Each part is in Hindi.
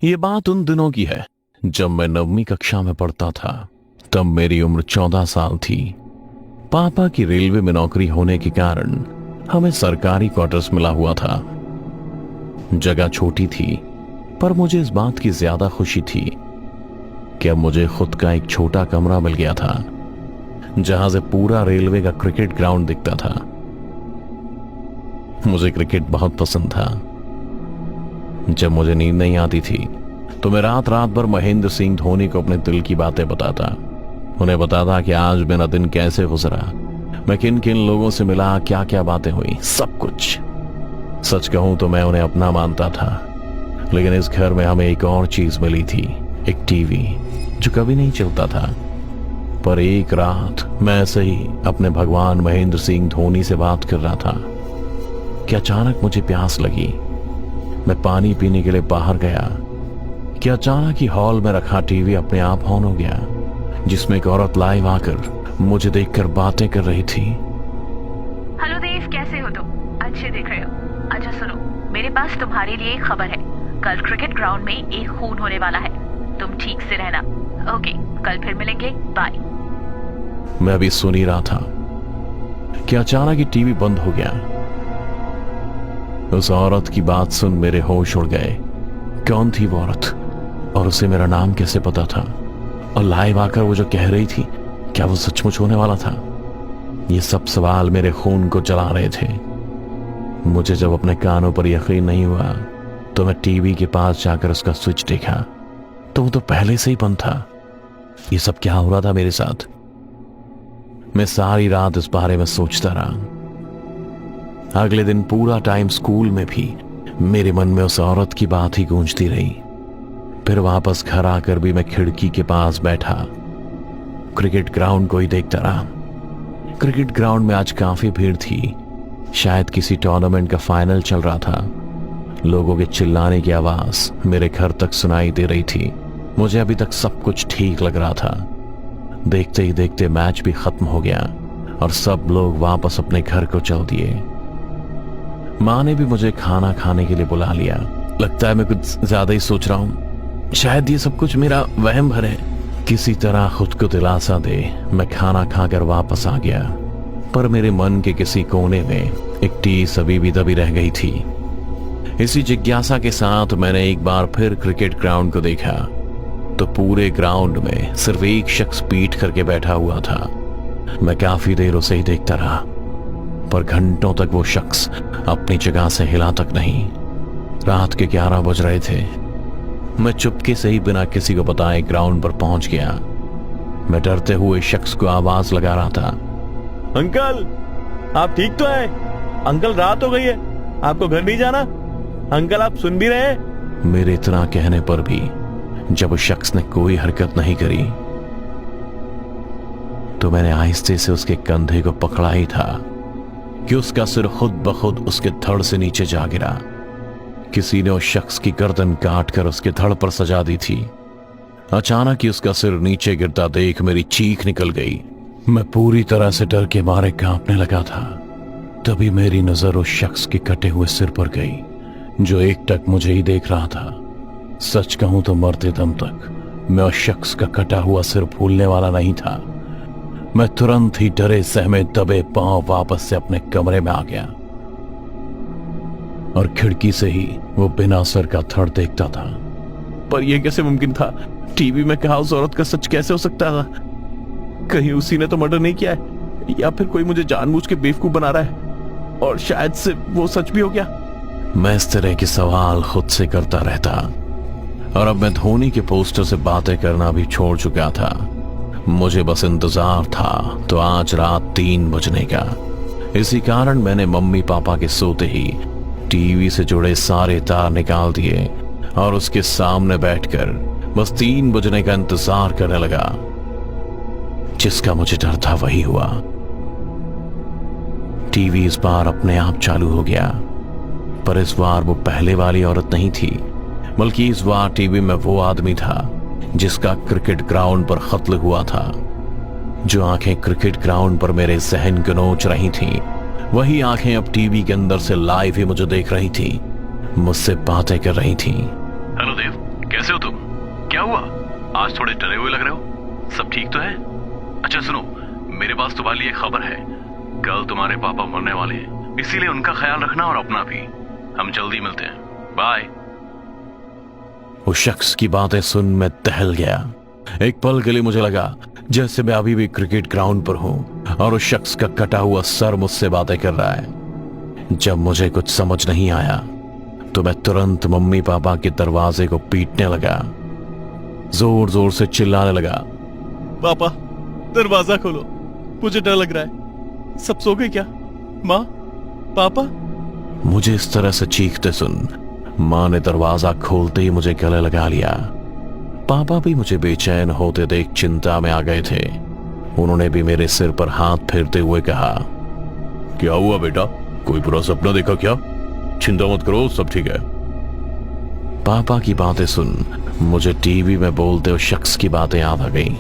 ये बात उन दिनों की है जब मैं 9वीं कक्षा में पढ़ता था। तब मेरी उम्र 14 साल थी। पापा की रेलवे में नौकरी होने के कारण हमें सरकारी क्वार्टर्स मिला हुआ था। जगह छोटी थी, पर मुझे इस बात की ज्यादा खुशी थी कि अब मुझे खुद का एक छोटा कमरा मिल गया था, जहां से पूरा रेलवे का क्रिकेट ग्राउंड दिखता था। मुझे क्रिकेट बहुत पसंद था। जब मुझे नींद नहीं आती थी तो मैं रात रात भर महेंद्र सिंह धोनी को अपने दिल की बातें बताता। उन्हें बताता कि आज मेरा दिन कैसे गुजरा, मैं किन किन लोगों से मिला, क्या क्या बातें हुई, सब कुछ। सच कहूं तो मैं उन्हें अपना मानता था, लेकिन इस घर में हमें एक और चीज मिली थी, एक टीवी जो कभी नहीं चलता था। पर एक रात मैं ऐसे ही अपने भगवान महेंद्र सिंह धोनी से बात कर रहा था कि अचानक मुझे प्यास लगी। मैं पानी पीने के लिए बाहर गया कि अचानक ही हॉल में रखा टीवी अपने आप ऑन हो गया, जिसमें एक औरत लाइव आकर मुझे देखकर बातें कर रही थी। हेलो देव, कैसे हो तुम? अच्छे दिख रहे हो। अच्छा सुनो, मेरे पास तुम्हारे लिए एक खबर है। कल क्रिकेट ग्राउंड में एक खून होने वाला है, तुम ठीक से रहना। ओके, कल फिर मिलेंगे, बाय। मैं अभी सुन ही रहा था कि अचानक ही टीवी बंद हो गया। उस औरत की बात सुन मेरे होश उड़ गए। कौन थी वो औरत, और उसे मेरा नाम कैसे पता था? और लाइव आकर वो जो कह रही थी, क्या वो सचमुच होने वाला था? ये सब सवाल मेरे खून को जला रहे थे। मुझे जब अपने कानों पर यकीन नहीं हुआ तो मैं टीवी के पास जाकर उसका स्विच देखा, तो वो तो पहले से ही बंद था। ये सब क्या हो रहा था मेरे साथ? मैं सारी रात इस बारे में सोचता रहा। अगले दिन पूरा टाइम स्कूल में भी मेरे मन में उस औरत की बात ही गूंजती रही। फिर वापस घर आकर भी मैं खिड़की के पास बैठा क्रिकेट ग्राउंड को ही देखता रहा। क्रिकेट ग्राउंड में आज काफी भीड़ थी। शायद किसी टूर्नामेंट का फाइनल चल रहा था। लोगों के चिल्लाने की आवाज मेरे घर तक सुनाई दे रही थी। मुझे अभी तक सब कुछ ठीक लग रहा था। देखते ही देखते मैच भी खत्म हो गया और सब लोग वापस अपने घर को चल दिए। माँ ने भी मुझे खाना खाने के लिए बुला लिया। लगता है मैं कुछ ज्यादा ही सोच रहा हूँ। शायद ये सब कुछ मेरा वहम भर है। किसी तरह खुद को दिलासा दे मैं खाना खाकर वापस आ गया, पर मेरे मन के किसी कोने में एक टीस अभी भी दबी रह गई थी। इसी जिज्ञासा के साथ मैंने एक बार फिर क्रिकेट ग्राउंड को देखा, तो पूरे ग्राउंड में सिर्फ एक शख्स पीठ करके बैठा हुआ था। मैं काफी देर उसे ही देखता रहा, पर घंटों तक वो शख्स अपनी जगह से हिला तक नहीं। रात के 11 बज रहे थे। मैं चुपके से ही बिना किसी को बताए ग्राउंड पर पहुंच गया। मैं डरते हुए शख्स को आवाज लगा रहा था, अंकल आप ठीक तो हैं? अंकल रात हो गई है, आपको घर नहीं जाना? अंकल आप सुन भी रहे हैं? मेरे इतना कहने पर भी जब उस शख्स ने कोई हरकत नहीं करी, तो मैंने आहिस्ते से उसके कंधे को पकड़ा ही था कि उसका सिर खुद ब खुद उसके धड़ से नीचे जा गिरा। किसी ने उस शख्स की गर्दन काट कर उसके धड़ पर सजा दी थी। अचानक ही उसका सिर नीचे गिरता देख मेरी चीख निकल गई। मैं पूरी तरह से डर के मारे कांपने लगा था। तभी मेरी नजर उस शख्स के कटे हुए सिर पर गई, जो एकटक मुझे ही देख रहा था। सच कहूं तो मरते दम तक मैं उस शख्स का कटा हुआ सिर भूलने वाला नहीं था। मैं तुरंत ही डरे सहमे दबे पांव वापस से अपने कमरे में आ गया और खिड़की से ही वो बिना सर का धड़ देखता था। पर यह कैसे मुमकिन था? टीवी में कहा उस औरत का सच कैसे हो सकता था? कहीं उसी ने तो मर्डर नहीं किया है, या फिर कोई मुझे जानबूझ के बेवकूफ बना रहा है और शायद से वो सच भी हो गया। मैं इस तरह के सवाल खुद से करता रहता, और अब मैं धोनी के पोस्टर से बातें करना भी छोड़ चुका था। मुझे बस इंतजार था तो आज रात 3 बजने का। इसी कारण मैंने मम्मी पापा के सोते ही टीवी से जुड़े सारे तार निकाल दिए और उसके सामने बैठकर बस 3 बजने का इंतजार करने लगा। जिसका मुझे डर था वही हुआ। टीवी इस बार अपने आप चालू हो गया, पर इस बार वो पहले वाली औरत नहीं थी, बल्कि इस बार टीवी में वो आदमी था जिसका क्रिकेट ग्राउंड पर कत्ल हुआ था। जो आंखें क्रिकेट ग्राउंड पर मेरे जहन को नोच रही थीं, वही आंखें अब टीवी के अंदर से लाइव ही मुझे देख रही थी, मुझसे बातें कर रही थी। हेलो देव, कैसे हो तुम? क्या हुआ? आज थोड़े डरे हुए लग रहे हो। सब ठीक तो है? अच्छा सुनो, मेरे पास तुम्हारे लिए खबर है। कल तुम्हारे पापा मरने वाले हैं, इसीलिए उनका ख्याल रखना और अपना भी। हम जल्दी मिलते हैं, बाय। उस शख्स की बातें सुन मैं टहल गया। एक पल के लिए मुझे लगा जैसे मैं अभी भी क्रिकेट ग्राउंड पर हूं और उस शख्स का कटा हुआ सर मुझसे बातें कर रहा है। जब मुझे कुछ समझ नहीं आया तो मैं तुरंत मम्मी पापा के दरवाजे को पीटने लगा, जोर जोर से चिल्लाने लगा, पापा दरवाजा खोलो, मुझे डर लग रहा है। सब सो गए क्या? माँ, पापा? मुझे इस तरह से चीखते सुन मां ने दरवाजा खोलते ही मुझे गले लगा लिया। पापा भी मुझे बेचैन होते देख चिंता में आ गए थे। उन्होंने भी मेरे सिर पर हाथ फेरते हुए कहा, क्या हुआ बेटा, कोई बुरा सपना देखा क्या? चिंता मत करो, सब ठीक है। पापा की बातें सुन मुझे टीवी में बोलते उस शख्स की बातें याद आ गईं।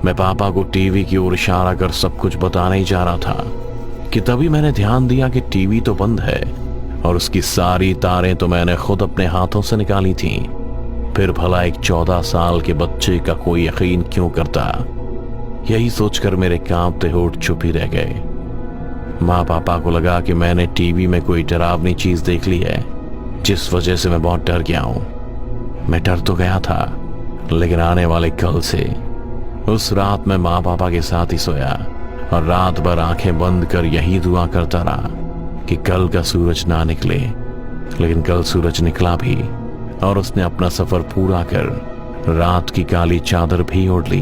मैं पापा को टीवी की ओर इशारा कर सब कुछ बताने ही जा रहा था कि तभी मैंने ध्यान दिया कि टीवी तो बंद है और उसकी सारी तारें तो मैंने खुद अपने हाथों से निकाली थीं। फिर भला एक 14 साल के बच्चे का कोई यकीन क्यों करता? यही सोचकर मेरे कांपते होठ चुप ही रह गए। माँ पापा को लगा कि मैंने टीवी में कोई डरावनी चीज देख ली है, जिस वजह से मैं बहुत डर गया हूं। मैं डर तो गया था, लेकिन आने वाले कल से उस रात मैं माँ पापा के साथ ही सोया और रात भर आंखें बंद कर यही दुआ करता रहा कि कल का सूरज ना निकले। लेकिन कल सूरज निकला भी और उसने अपना सफर पूरा कर रात की काली चादर भी ओढ़ ली।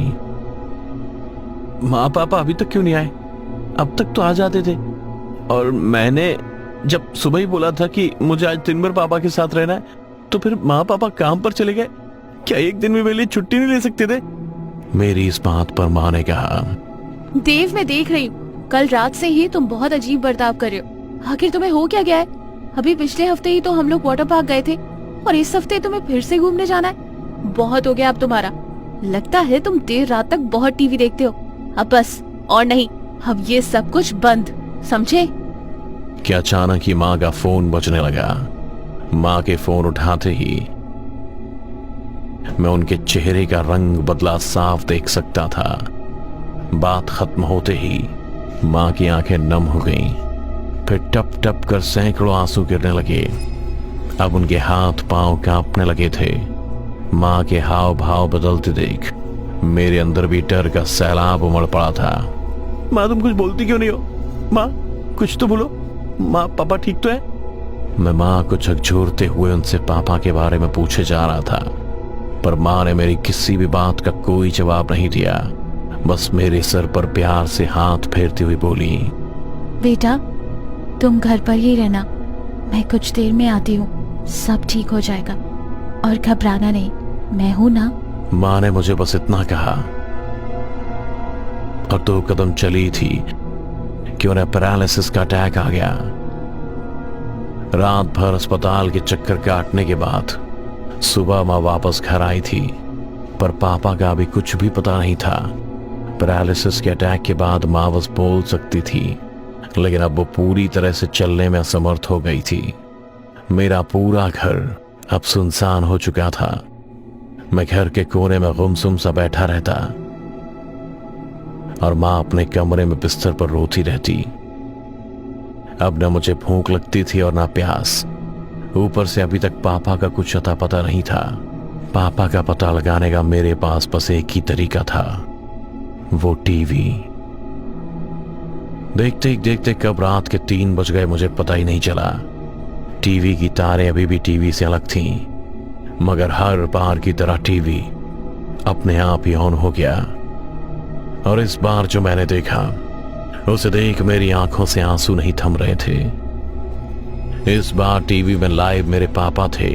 माँ पापा अभी तक क्यों नहीं आए? अब तक तो आ जाते थे। और मैंने जब सुबह ही बोला था कि मुझे आज दिन भर पापा के साथ रहना है, तो फिर माँ पापा काम पर चले गए। क्या एक दिन में मेरे लिए छुट्टी नहीं ले सकते थे? मेरी इस बात पर माँ ने कहा, देव मैं देख रही हूँ कल रात से ही तुम बहुत अजीब बर्ताव कर रहे हो। आखिर तुम्हें हो क्या गया है? अभी पिछले हफ्ते ही तो हम लोग वाटर पार्क गए थे और इस हफ्ते तुम्हें फिर से घूमने जाना है। बहुत हो गया अब तुम्हारा। लगता है तुम देर रात तक बहुत टीवी देखते हो। अब बस, और नहीं, अब ये सब कुछ बंद, समझे? कि अचानक ही माँ का फोन बजने लगा। माँ के फोन उठाते ही मैं उनके चेहरे का रंग बदला साफ देख सकता था। बात खत्म होते ही माँ की आंखें नम हो गईं, फिर टप टप कर सैकड़ों आंसू गिरने लगे। अब उनके हाथ पांव कांपने लगे थे। माँ के हाव भाव बदलते देख मेरे अंदर भी डर का सैलाब उमड़ पड़ा था। माँ तुम कुछ बोलती क्यों नहीं हो? माँ कुछ तो बोलो। माँ पापा ठीक तो है? मैं माँ को झकझोरते हुए उनसे पापा के बारे में पूछे जा रहा था, पर माँ ने मेरी किसी भी बात का कोई जवाब नहीं दिया। बस मेरे सर पर प्यार से हाथ फेरती हुई बोली, बेटा तुम घर पर ही रहना, मैं कुछ देर में आती हूँ, सब ठीक हो जाएगा और घबराना नहीं, मैं हूं ना। माँ ने मुझे बस इतना कहा और 2 कदम चली थी कि उन्हें पैरालिसिस का अटैक आ गया। रात भर अस्पताल के चक्कर काटने के बाद सुबह माँ वापस घर आई थी, पर पापा का अभी कुछ भी पता नहीं था। पैरालिसिस के अटैक के बाद माँ बस बोल सकती थी, लेकिन अब वो पूरी तरह से चलने में असमर्थ हो गई थी। मेरा पूरा घर अब सुनसान हो चुका था। मैं घर के कोने में गुमसुम सा बैठा रहता और माँ अपने कमरे में बिस्तर पर रोती रहती। अब न मुझे भूख लगती थी और ना प्यास। ऊपर से अभी तक पापा का कुछ अता पता नहीं था। पापा का पता लगाने का मेरे पास बस एक ही तरीका था, वो टीवी। देखते ही देखते कब रात के 3 बज गए मुझे पता ही नहीं चला। टीवी की तारें अभी भी टीवी से अलग थीं, मगर हर बार की तरह टीवी अपने आप ही ऑन हो गया। और इस बार जो मैंने देखा उसे देख मेरी आंखों से आंसू नहीं थम रहे थे। इस बार टीवी में लाइव मेरे पापा थे।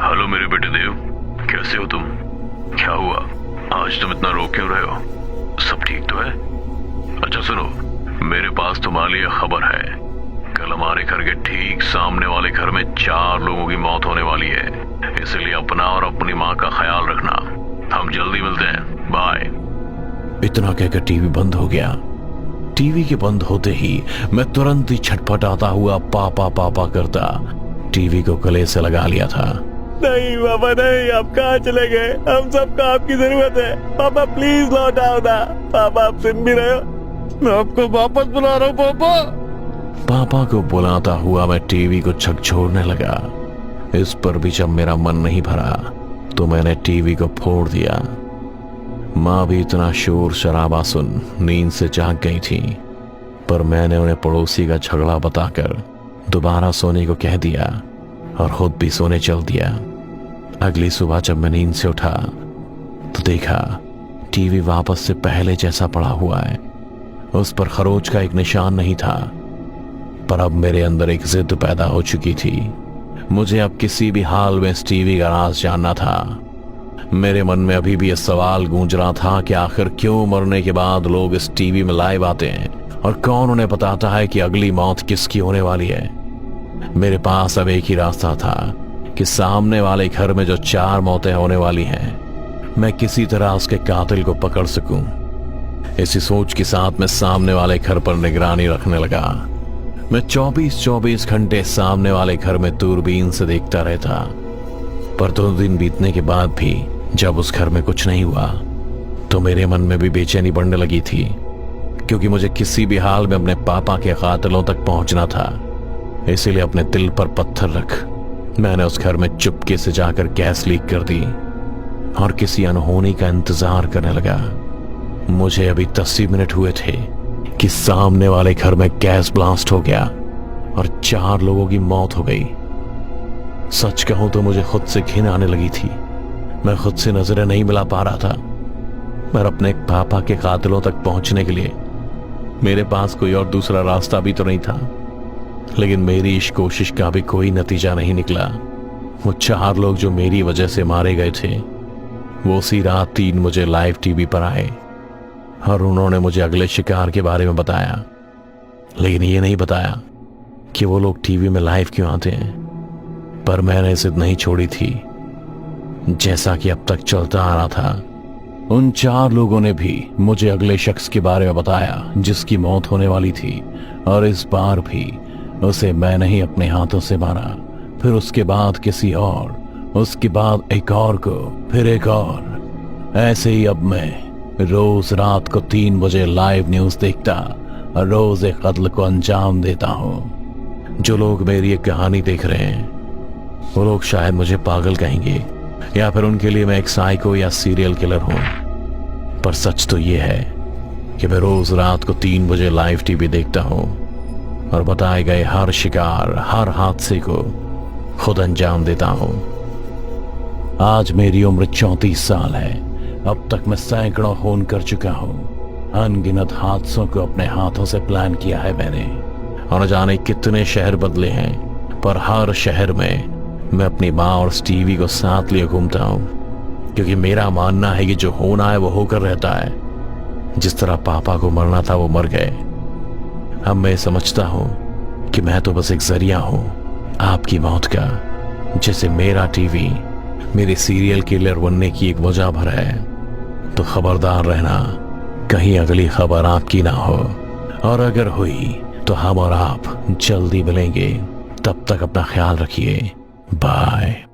हेलो मेरे बेटे देव, कैसे हो तुम? क्या हुआ, आज तुम इतना रो क्यों रहे हो? सब ठीक तो है? अच्छा सुनो, मेरे पास तुम्हारे लिए खबर है। कल हमारे घर के ठीक सामने वाले घर में 4 लोगों की मौत होने वाली है, इसलिए अपना और अपनी माँ का ख्याल रखना। हम जल्दी मिलते हैं, बाय। इतना कहकर टीवी बंद हो गया। टीवी के बंद होते ही मैं तुरंत ही छटपटाता हुआ पापा पापा करता टीवी को गले से लगा लिया था। नहीं पापा नहीं, आप कहाँ चले गए? हम सबको आपकी जरूरत है पापा, प्लीज लौट आओ ना। पापा आप सुन भी रहे हो? मैं आपको वापस बुला रहा हूँ पापा। पापा को बुलाता हुआ मैं टीवी को झकझोरने लगा। इस पर भी जब मेरा मन नहीं भरा तो मैंने टीवी को फोड़ दिया। माँ भी इतना शोर शराबा सुन नींद से जाग गई थी, पर मैंने उन्हें पड़ोसी का झगड़ा बताकर दोबारा सोने को कह दिया और खुद भी सोने चल दिया। अगली सुबह जब मैं नींद से उठा तो देखा टीवी वापस से पहले जैसा पड़ा हुआ है। उस पर खरोच का एक निशान नहीं था, पर अब मेरे अंदर एक जिद पैदा हो चुकी थी। मुझे अब किसी भी हाल में इस टीवी का राज जानना था। मेरे मन में अभी भी यह सवाल गूंज रहा था कि आखिर क्यों मरने के बाद लोग इस टीवी में लाइव आते हैं और कौन उन्हें बताता है कि अगली मौत किसकी होने वाली है। मेरे पास अब एक ही रास्ता था कि सामने वाले घर में जो 4 मौतें होने वाली हैं, मैं किसी तरह उसके कातिल को पकड़ सकूं। इसी सोच के साथ मैं सामने वाले घर पर निगरानी रखने लगा। मैं 24 घंटे सामने वाले घर में दूरबीन से देखता रहता, पर 2 दिन बीतने के बाद भी जब उस घर में कुछ नहीं हुआ तो मेरे मन में भी बेचैनी बढ़ने लगी थी, क्योंकि मुझे किसी भी हाल में अपने पापा के कातिलों तक पहुंचना था। इसीलिए अपने दिल पर पत्थर रख मैंने उस घर में चुपके से जाकर गैस लीक कर दी और किसी अनहोनी का इंतजार करने लगा। मुझे अभी 10 मिनट हुए थे कि सामने वाले घर में गैस ब्लास्ट हो गया और 4 लोगों की मौत हो गई। सच कहूं तो मुझे खुद से घिन आने लगी थी। मैं खुद से नजरें नहीं मिला पा रहा था, पर अपने पापा के कातिलों तक पहुंचने के लिए मेरे पास कोई और दूसरा रास्ता भी तो नहीं था। लेकिन मेरी इस कोशिश का भी कोई नतीजा नहीं निकला। वो 4 लोग जो मेरी वजह से मारे गए थे, वो उसी रात 3 मुझे लाइव टीवी पर आए और उन्होंने मुझे अगले शिकार के बारे में बताया, लेकिन ये नहीं बताया कि वो लोग टीवी में लाइव क्यों आते हैं। पर मैंने जिद नहीं छोड़ी थी। जैसा कि अब तक चलता आ रहा था, उन 4 लोगों ने भी मुझे अगले शख्स के बारे में बताया जिसकी मौत होने वाली थी, और इस बार भी उसे मैंने ही अपने हाथों से मारा। फिर उसके बाद किसी और, उसके बाद एक और को, फिर एक और। ऐसे ही अब मैं रोज रात को 3 बजे लाइव न्यूज देखता और रोज एक कत्ल को अंजाम देता हूं। जो लोग मेरी ये कहानी देख रहे हैं वो लोग शायद मुझे पागल कहेंगे, या फिर उनके लिए मैं एक साइको या सीरियल किलर हूं। पर सच तो ये है कि मैं रोज रात को 3 बजे लाइव टीवी देखता हूं और बताए गए हर शिकार, हर हादसे को खुद अंजाम देता हूं। आज मेरी उम्र 34 साल है। अब तक मैं सैकड़ों खून कर चुका हूं। अनगिनत हादसों को अपने हाथों से प्लान किया है मैंने, और न जाने कितने शहर बदले हैं, पर हर शहर में मैं अपनी माँ और टीवी को साथ लिए घूमता हूं, क्योंकि मेरा मानना है कि जो होना है वो होकर रहता है। जिस तरह पापा को मरना था वो मर गए। अब मैं समझता हूं कि मैं तो बस एक जरिया हूं आपकी मौत का, जैसे मेरा टीवी मेरे सीरियल किलर बनने की एक वजह भर है। तो खबरदार रहना, कहीं अगली खबर आपकी ना हो, और अगर हुई तो हम और आप जल्दी मिलेंगे। तब तक अपना ख्याल रखिए। बाय।